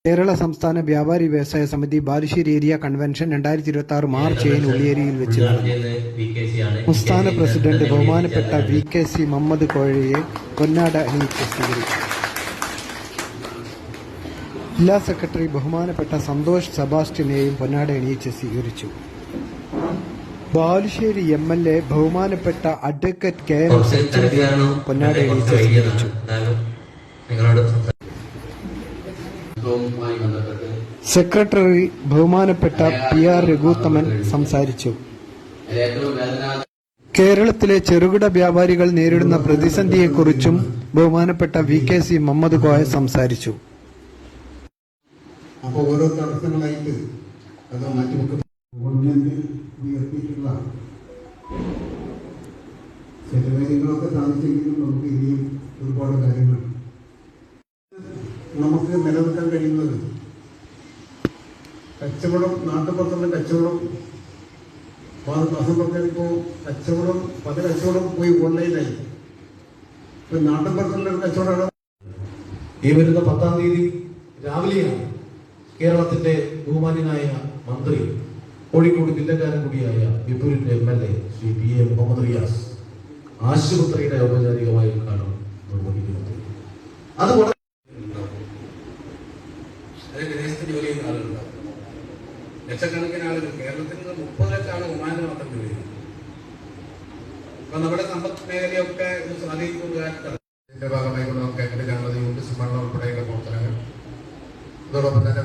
കേരള സംസ്ഥാന വ്യാപാരി വ്യവസായ സമിതി ബാലുശ്ശേരി ഏരിയ കൺവെൻഷൻ 2026 മാർച്ച് 7 ഉള്ളിയേരിയിൽ വെച്ച് നടന്നു. സംസ്ഥാന പ്രസിഡന്റ് ബഹുമാനപ്പെട്ട VKC മുഹമ്മദ് കോയയെ പൊന്നാട അണിയിച്ച് സ്വീകരിച്ചു. ജില്ലാ സെക്രട്ടറി ബഹുമാനപ്പെട്ട സന്തോഷ് സെബാസ്റ്റ്യനെയും പൊന്നാട അണിയിച്ച് സ്വീകരിച്ചു. ബാലുശ്ശേരി MLA ബഹുമാനപ്പെട്ട അഡ്വക്കേറ്റ് KM സച്ചിനെയും പൊന്നാട അണിയിച്ച് സ്വീകരിച്ചു. സെക്രട്ടറി ബഹുമാനപ്പെട്ട PR രഘുത്തമൻ സംസാരിച്ചു. കേരളത്തിലെ ചെറുകിട വ്യാപാരികൾ നേരിടുന്ന പ്രതിസന്ധിയെക്കുറിച്ചും ബഹുമാനപ്പെട്ട VKC മുഹമ്മദ് കോയ സംസാരിച്ചു. അപ്പോൾ ഓരോ തടസ്സങ്ങളായിട്ട് അത് ഗവൺമെന്റ് ഉയർത്തിയിട്ടുള്ള ചെലവേദികളൊക്കെ സാധിച്ചെങ്കിലും നമുക്ക് ഇനിയും ഒരുപാട് കാര്യങ്ങൾ നമുക്ക് നിലനിൽക്കാൻ കഴിയുന്നത് കച്ചവടം, നാട്ടുപുറത്തുള്ള കച്ചവടം മാസം പറഞ്ഞാൽ ഇപ്പോൾ പല കച്ചവടം പോയി ഓൺലൈനായി. ഇപ്പൊ നാട്ടുപുറത്തുള്ള ഒരു കച്ചവടമാണ്. ഈ വരുന്ന 10-ാം തീയതി രാവിലെയാണ് കേരളത്തിന്റെ ബഹുമാന്യനായ മന്ത്രി, കോഴിക്കോട് ജില്ലക്കാരൻ കൂടിയായ വിപുലിന്റെ MLA ശ്രീ PA മുഹമ്മദ് റിയാസ് ആശുപത്രിയുടെ ഔപചാരികമായ ഉദ്ഘാടനം നിർവഹിക്കുന്നത്. അതുപോലെ വിദേശത്ത് ജോലി ചെയ്യുന്ന ആളുകളുണ്ടാവും. ലക്ഷക്കണക്കിന് ആളുകൾ. കേരളത്തിൽ നിന്ന് 30 ലക്ഷം ആളുകൾ ഒമാനിൽ മാത്രം ജോലി ചെയ്യുന്നു. അപ്പൊ നമ്മുടെ സമ്പദ് മേഖലയൊക്കെ ഇത് സ്വാധീനിക്കുന്നതിന്റെ ഭാഗമായി കൊണ്ട് നമുക്ക് എങ്ങനെ കാണുന്നത് യൂണിറ്റ് സ്മരണം ഉൾപ്പെടെയുള്ള പ്രവർത്തനങ്ങൾ, അതോടൊപ്പം തന്നെ